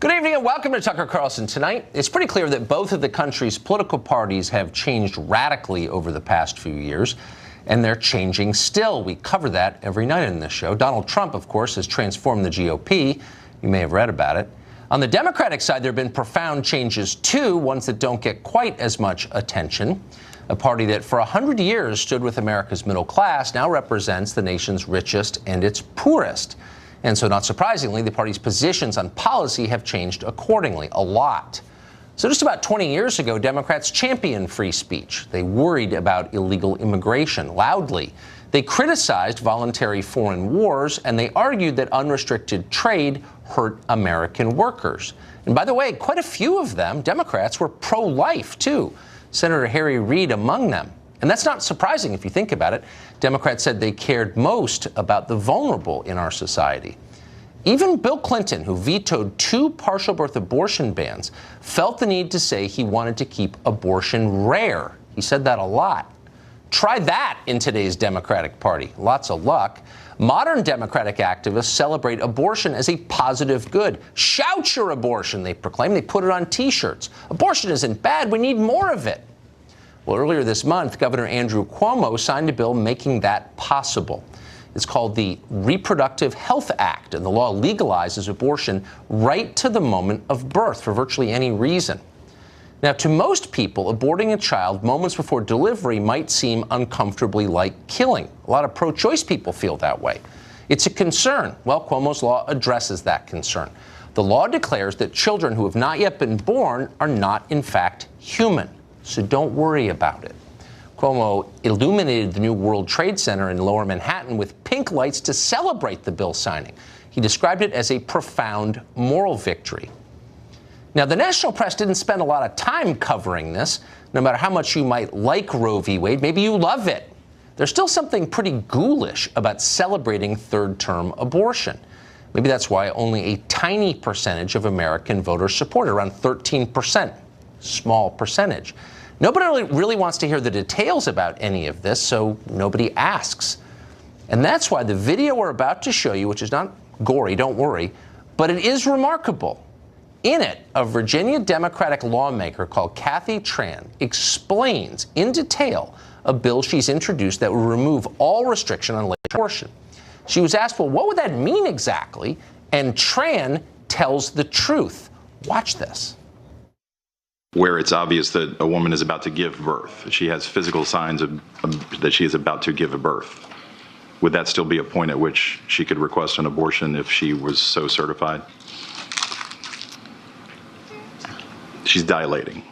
Good evening and welcome to Tucker Carlson Tonight. It's pretty clear that both of the country's political parties have changed radically over the past few years, and they're changing still. We cover that every night in this show. Donald Trump, of course, has transformed the GOP. You may have read about it. On the Democratic side, there have been profound changes, too, ones that don't get quite as much attention. A party that for 100 years stood with America's middle class now represents the nation's richest and its poorest. And so, not surprisingly, the party's positions on policy have changed accordingly, a lot. So just about 20 years ago, Democrats championed free speech. They worried about illegal immigration loudly. They criticized voluntary foreign wars, and they argued that unrestricted trade hurt American workers. And by the way, quite a few of them, Democrats, were pro-life, too. Senator Harry Reid among them. And that's not surprising if you think about it. Democrats said they cared most about the vulnerable in our society. Even Bill Clinton, who vetoed 2 partial birth abortion bans, felt the need to say he wanted to keep abortion rare. He said that a lot. Try that in today's Democratic Party. Lots of luck. Modern Democratic activists celebrate abortion as a positive good. Shout your abortion, they proclaim. They put it on T-shirts. Abortion isn't bad. We need more of it. Well, earlier this month, Governor Andrew Cuomo signed a bill making that possible. It's called the Reproductive Health Act, and the law legalizes abortion right to the moment of birth for virtually any reason. Now, to most people, aborting a child moments before delivery might seem uncomfortably like killing. A lot of pro-choice people feel that way. It's a concern. Well, Cuomo's law addresses that concern. The law declares that children who have not yet been born are not, in fact, human. So don't worry about it. Cuomo illuminated the new World Trade Center in Lower Manhattan with pink lights to celebrate the bill signing. He described it as a profound moral victory. Now, the national press didn't spend a lot of time covering this. No matter how much you might like Roe v. Wade, maybe you love it. There's still something pretty ghoulish about celebrating third-term abortion. Maybe that's why only a tiny percentage of American voters support it, around 13%. Small percentage. Nobody really wants to hear the details about any of this, so nobody asks. And that's why the video we're about to show you, which is not gory, don't worry, but it is remarkable. In it, a Virginia Democratic lawmaker called Kathy Tran explains in detail a bill she's introduced that will remove all restriction on late abortion. She was asked, well, what would that mean exactly? And Tran tells the truth. Watch this. Where it's obvious that a woman is about to give birth. She has physical signs that she is about to give a birth. Would that still be a point at which she could request an abortion if she was so certified? She's dilating.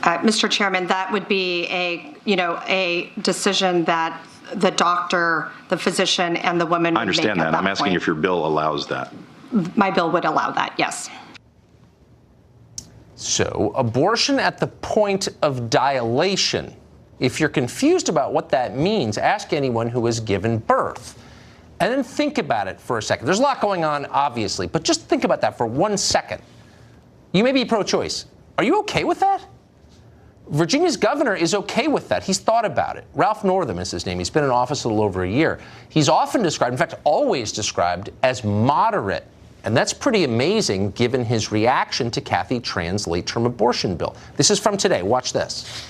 Mr. Chairman, that would be a decision that the doctor, the physician, and the woman would make. I understand that. I'm asking if your bill allows that. My bill would allow that, yes. So, abortion at the point of dilation. If you're confused about what that means, ask anyone who has given birth. And then think about it for a second. There's a lot going on, obviously, but just think about that for 1 second. You may be pro-choice. Are you okay with that? Virginia's governor is okay with that. He's thought about it. Ralph Northam is his name. He's been in office a little over a year. He's often described, in fact, always described as moderate. And that's pretty amazing given his reaction to Kathy Tran's late-term abortion bill. This is from today. Watch this.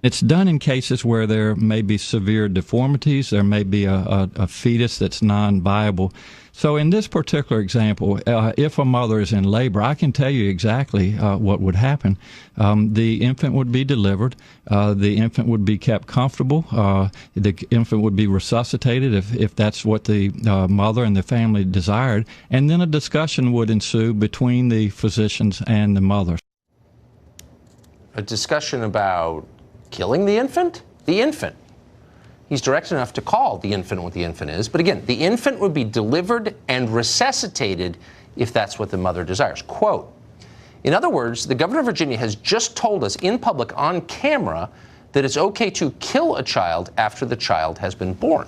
It's done in cases where there may be severe deformities. There may be a fetus that's non-viable. So in this particular example, if a mother is in labor, I can tell you exactly what would happen. The infant would be delivered. The infant would be kept comfortable. The infant would be resuscitated if that's what the mother and the family desired. And then a discussion would ensue between the physicians and the mother. A discussion about killing the infant? The infant. He's direct enough to call the infant what the infant is. But again, the infant would be delivered and resuscitated if that's what the mother desires. Quote, in other words, the governor of Virginia has just told us in public on camera that it's okay to kill a child after the child has been born.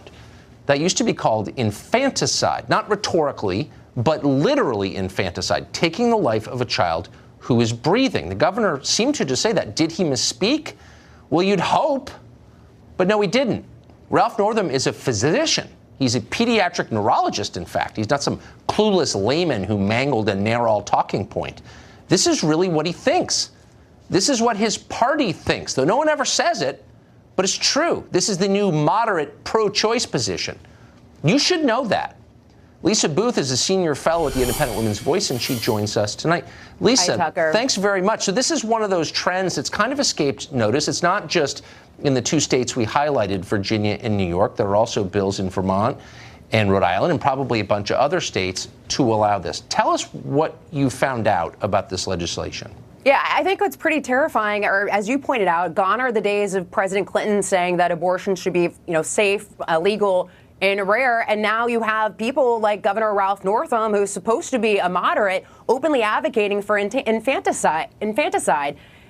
That used to be called infanticide, not rhetorically, but literally infanticide, taking the life of a child who is breathing. The governor seemed to just say that. Did he misspeak? Well, you'd hope, but no, he didn't. Ralph Northam is a physician. He's a pediatric neurologist, in fact. He's not some clueless layman who mangled a NARAL talking point. This is really what he thinks. This is what his party thinks, though no one ever says it, but it's true. This is the new moderate pro-choice position. You should know that. Lisa Boothe is a senior fellow at the Independent Women's Voice, and she joins us tonight. Lisa, thanks very much. So this is one of those trends that's kind of escaped notice. It's not just in the two states we highlighted, Virginia and New York. There are also bills in Vermont and Rhode Island and probably a bunch of other states to allow this. Tell us what you found out about this legislation. Yeah, I think what's pretty terrifying, or as you pointed out, gone are the days of President Clinton saying that abortion should be, safe, legal, and rare. And now you have people like Governor Ralph Northam, who's supposed to be a moderate, openly advocating for infanticide.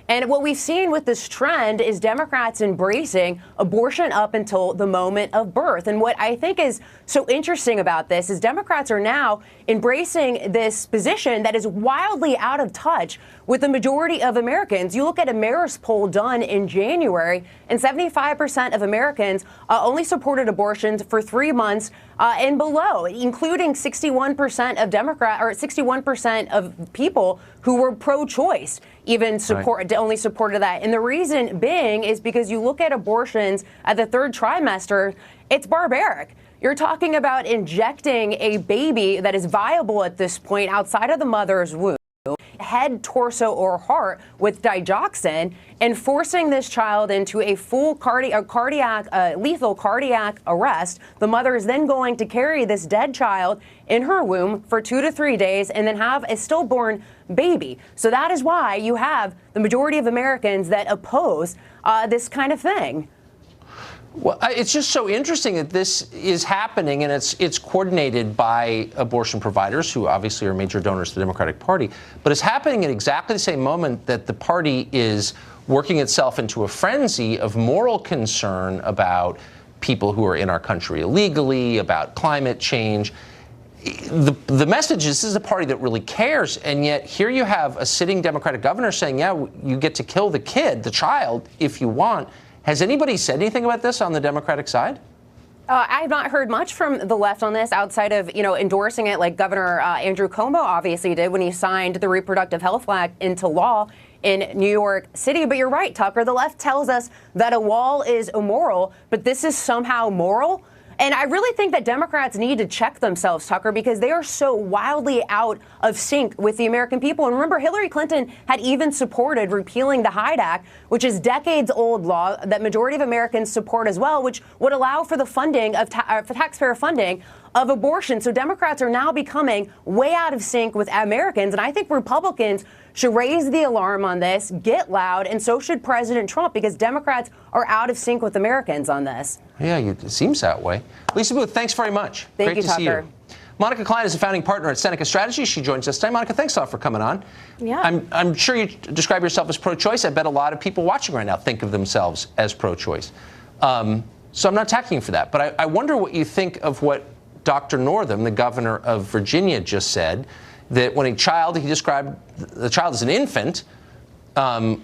And what we've seen with this trend is Democrats embracing abortion up until the moment of birth. And what I think is so interesting about this is Democrats are now embracing this position that is wildly out of touch with the majority of Americans. You look at a Marist poll done in January, and 75% of Americans only supported abortions for 3 months and below, including 61% of 61% of people who were pro-choice even only supported that. And the reason being is because you look at abortions at the third trimester, it's barbaric. You're talking about injecting a baby that is viable at this point outside of the mother's womb, head, torso, or heart with digoxin, and forcing this child into a full lethal cardiac arrest. The mother is then going to carry this dead child in her womb for 2 to 3 days and then have a stillborn baby. So that is why you have the majority of Americans that oppose this kind of thing. Well, it's just so interesting that this is happening, and it's coordinated by abortion providers, who obviously are major donors to the Democratic Party. But it's happening at exactly the same moment that the party is working itself into a frenzy of moral concern about people who are in our country illegally, about climate change. The message is this is a party that really cares, and yet here you have a sitting Democratic governor saying, yeah, you get to kill the kid, the child, if you want. Has anybody said anything about this on the Democratic side? I have not heard much from the left on this outside of, endorsing it like Governor Andrew Cuomo obviously did when he signed the Reproductive Health Act into law in New York City. But you're right, Tucker. The left tells us that a wall is immoral, but this is somehow moral. And I really think that Democrats need to check themselves, Tucker, because they are so wildly out of sync with the American people. And remember, Hillary Clinton had even supported repealing the Hyde Act, which is decades-old law that majority of Americans support as well, which would allow for the funding of taxpayer funding of abortion. So Democrats are now becoming way out of sync with Americans. And I think Republicans should raise the alarm on this, get loud, and so should President Trump, because Democrats are out of sync with Americans on this. Yeah, it seems that way. Lisa Boothe, thanks very much. Thank you, Great to see Tucker. you. Monica Klein is a founding partner at Seneca Strategy. She joins us today. Monica, thanks a lot for coming on. Yeah. I'm sure you describe yourself as pro-choice. I bet a lot of people watching right now think of themselves as pro-choice. So I'm not attacking you for that. But I wonder what you think of what Dr. Northam, the governor of Virginia, just said, that when he described the child as an infant,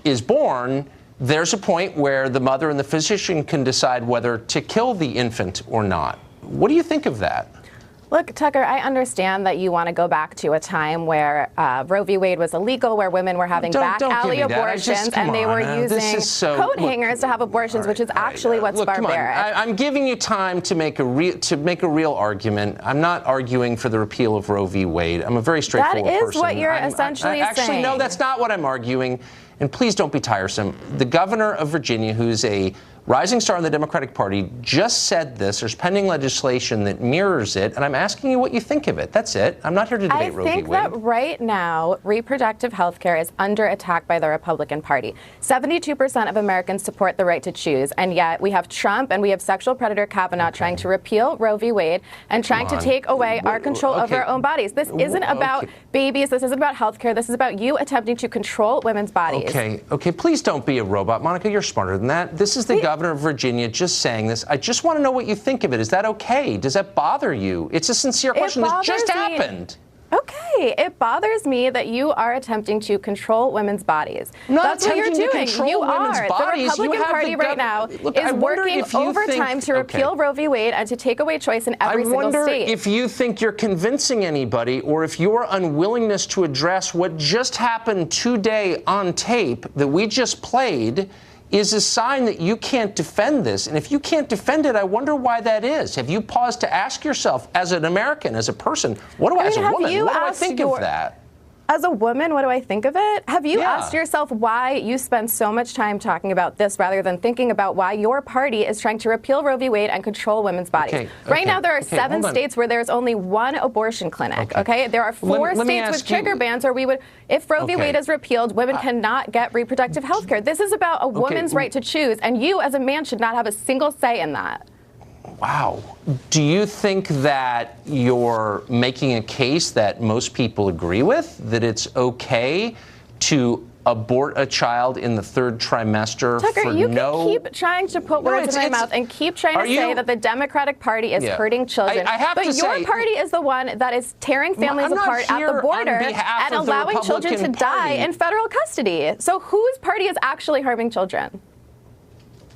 is born, there's a point where the mother and the physician can decide whether to kill the infant or not. What do you think of that? Look, Tucker, I understand that you want to go back to a time where Roe v. Wade was illegal, where women were having back alley abortions, and they were using coat hangers to have abortions, which is actually what's barbaric. I'm giving you time to make a real argument. I'm not arguing for the repeal of Roe v. Wade. I'm a very straightforward person. That is what you're essentially saying. Actually, no, that's not what I'm arguing. And please don't be tiresome. The governor of Virginia, who's a rising star in the Democratic Party, just said this. There's pending legislation that mirrors it, and I'm asking you what you think of it. That's it. I'm not here to debate Roe v. Wade. I think that right now, reproductive health care is under attack by the Republican Party. 72% of Americans support the right to choose, and yet we have Trump and we have sexual predator Kavanaugh trying to repeal Roe v. Wade and trying to take away our control over our own bodies. This isn't about babies. This isn't about health care. This is about you attempting to control women's bodies. Okay, please don't be a robot. Monica, you're smarter than that. This is the governor of Virginia just saying this. I just want to know what you think of it. Is that okay? Does that bother you? It's a sincere question. This just happened. Okay, it bothers me that you are attempting to control women's bodies. That's what you're doing. You are. The Republican Party right now is working overtime to repeal Roe v. Wade and to take away choice in every single state. I wonder if you think you're convincing anybody, or if your unwillingness to address what just happened today on tape that we just played is a sign that you can't defend this. And if you can't defend it, I wonder why that is. Have you paused to ask yourself, as an American, as a person, as a woman, what do I think of that? As a woman, what do I think of it? Have you asked yourself why you spend so much time talking about this rather than thinking about why your party is trying to repeal Roe v. Wade and control women's bodies? Right now, there are 7 states where there's only 1 abortion clinic. Okay, there are 4 states with trigger bans where we would, if Roe v. Wade is repealed, women cannot get reproductive health care. This is about a woman's right to choose, and you, as a man, should not have a single say in that. Wow. Do you think that you're making a case that most people agree with, that it's okay to abort a child in the 3rd trimester? Tucker, you can keep trying to put words in my mouth and keep trying to say that the Democratic Party is hurting children. But your party is the one that is tearing families apart at the border and allowing children to die in federal custody. So whose party is actually harming children?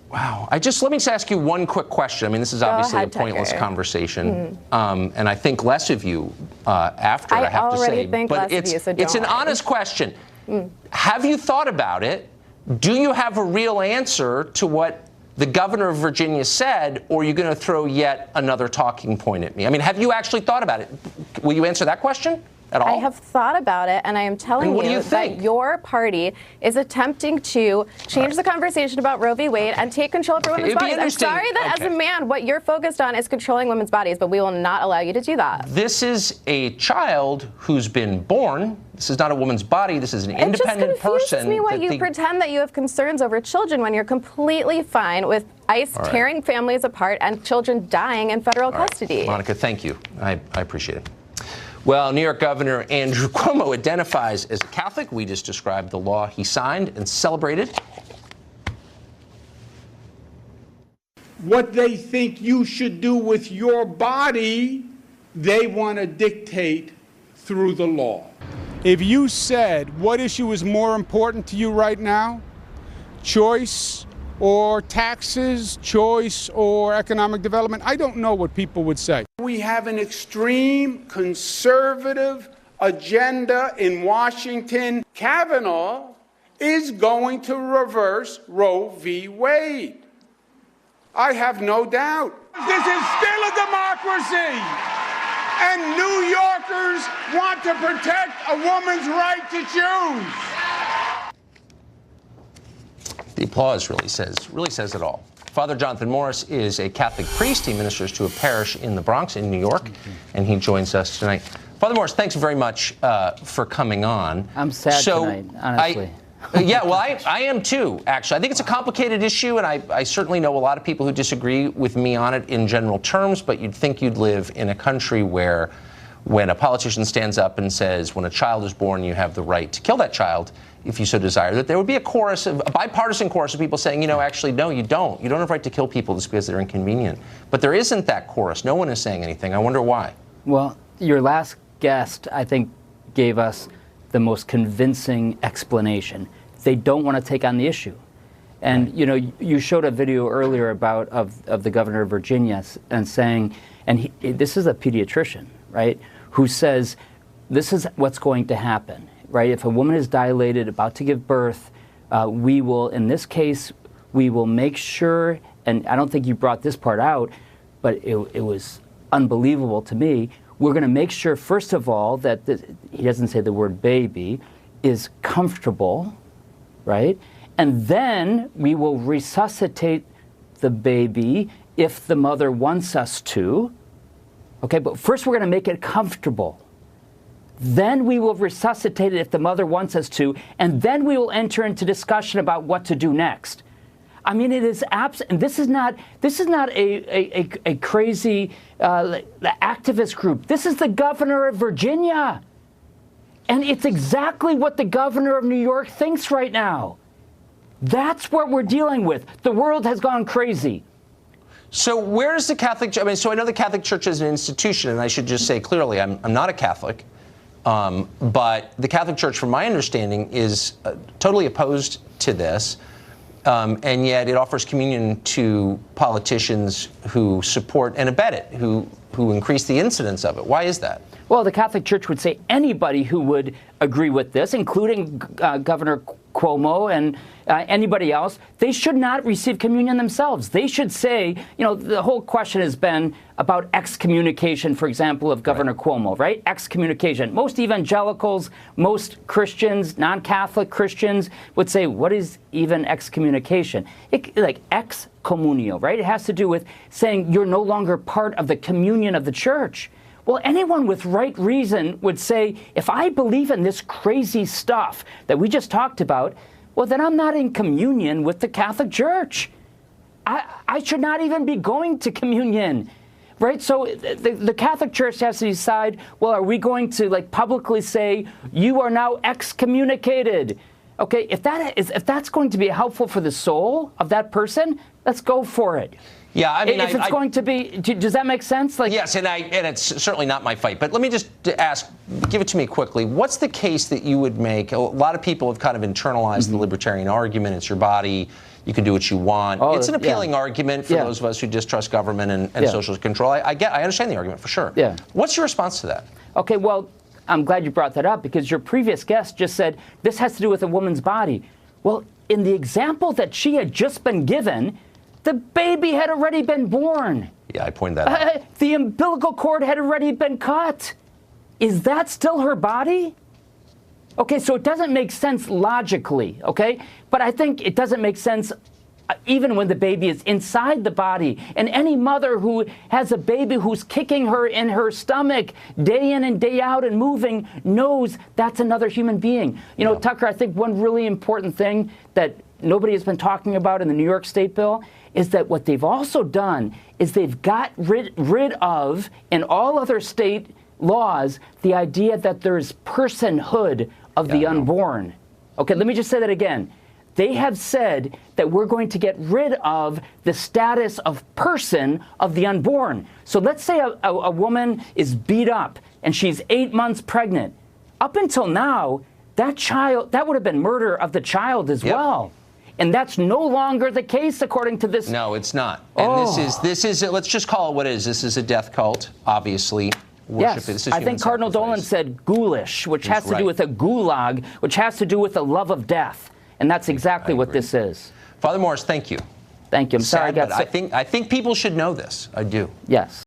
Wow. Let me just ask you one quick question. I mean, this is obviously a pointless conversation, and I think less of you after, I have to say. But it's an honest question. Have you thought about it? Do you have a real answer to what the governor of Virginia said, or are you going to throw yet another talking point at me? I mean, have you actually thought about it? Will you answer that question at all? I have thought about it, and I am telling you that your party is attempting to change the conversation about Roe v. Wade and take control of women's bodies. I'm sorry that as a man, what you're focused on is controlling women's bodies, but we will not allow you to do that. This is a child who's been born. This is not a woman's body. This is an independent person. It just confuses me why you pretend that you have concerns over children when you're completely fine with ICE tearing families apart and children dying in federal custody. Monica, thank you. I appreciate it. Well, New York Governor Andrew Cuomo identifies as a Catholic. We just described the law he signed and celebrated. What they think you should do with your body, they want to dictate through the law. If you said, what issue is more important to you right now? Choice or taxes, choice or economic development? I don't know what people would say. We have an extreme conservative agenda in Washington. Kavanaugh is going to reverse Roe v. Wade. I have no doubt. This is still a democracy. And New Yorkers want to protect a woman's right to choose. The applause really says it all. Father Jonathan Morris is a Catholic priest. He ministers to a parish in the Bronx in New York, and he joins us tonight. Father Morris, thanks very much for coming on. I'm sad tonight, honestly. I am too, actually. I think it's a complicated issue, and I certainly know a lot of people who disagree with me on it in general terms, but you'd think you'd live in a country where when a politician stands up and says, when a child is born, you have the right to kill that child, if you so desire, that there would be a bipartisan chorus of people saying, you know, actually, no, you don't. You don't have a right to kill people just because they're inconvenient. But there isn't that chorus. No one is saying anything. I wonder why. Well, your last guest, I think, gave us the most convincing explanation. They don't want to take on the issue. And, you know, you showed a video earlier of the governor of Virginia and saying, and this is a pediatrician, right, who says, this is what's going to happen. Right? If a woman is dilated, about to give birth, we will, in this case, we will make sure, and I don't think you brought this part out, but it was unbelievable to me. We're going to make sure, first of all, that he doesn't say the word baby, is comfortable, right? And then we will resuscitate the baby if the mother wants us to. Okay, but first we're going to make it comfortable. Then we will resuscitate it if the mother wants us to, and then we will enter into discussion about what to do next. I mean, it is and this is not a crazy activist group. This is the governor of Virginia, and it's exactly what the governor of New York thinks right now. That's what we're dealing with. The world has gone crazy. So where's the Catholic? I mean, so I know the Catholic Church is an institution, and I should just say clearly, I'm not a Catholic. But the Catholic Church, from my understanding, is totally opposed to this. And yet it offers communion to politicians who support and abet it, who increase the incidence of it. Why is that? Well, the Catholic Church would say anybody who would agree with this, including Governor Cuomo and anybody else, they should not receive communion themselves. They should say, the whole question has been about excommunication, for example, of Governor Cuomo, right? Excommunication. Most evangelicals, most Christians, non-Catholic Christians would say, what is even excommunication? Like ex communio, right? It has to do with saying you're no longer part of the communion of the church. Well, anyone with right reason would say, if I believe in this crazy stuff that we just talked about, well, then I'm not in communion with the Catholic Church. I should not even be going to communion, right? So the Catholic Church has to decide, well, are we going to publicly say, you are now excommunicated? Okay, if that's going to be helpful for the soul of that person, let's go for it. Yeah, I mean, if it's going to be, does that make sense? Yes, and it's certainly not my fight. But let me just ask, give it to me quickly. What's the case that you would make? A lot of people have kind of internalized the libertarian argument. It's your body. You can do what you want. It's an appealing argument for those of us who distrust government and social control. I understand the argument for sure. Yeah. What's your response to that? Okay, well, I'm glad you brought that up because your previous guest just said this has to do with a woman's body. Well, in the example that she had just been given, the baby had already been born. Yeah, I pointed that out. The umbilical cord had already been cut. Is that still her body? Okay, so it doesn't make sense logically, okay? But I think it doesn't make sense even when the baby is inside the body. And any mother who has a baby who's kicking her in her stomach day in and day out and moving knows that's another human being. You know, Tucker, I think one really important thing that nobody has been talking about in the New York State bill is that what they've also done is they've got rid of, in all other state laws, the idea that there's personhood of the unborn. Okay, let me just say that again. They have said that we're going to get rid of the status of person of the unborn. So let's say a woman is beat up and she's 8 months pregnant. Up until now, that would have been murder of the child as well. And that's no longer the case according to this. No, it's not. And this is let's just call it what it is. This is a death cult, obviously. Yes, I think Cardinal Dolan said ghoulish, which has to do with a gulag, which has to do with the love of death. And that's exactly what this is. Father Morris, thank you. Thank you. I'm sorry I got but I think people should know this. I do. Yes.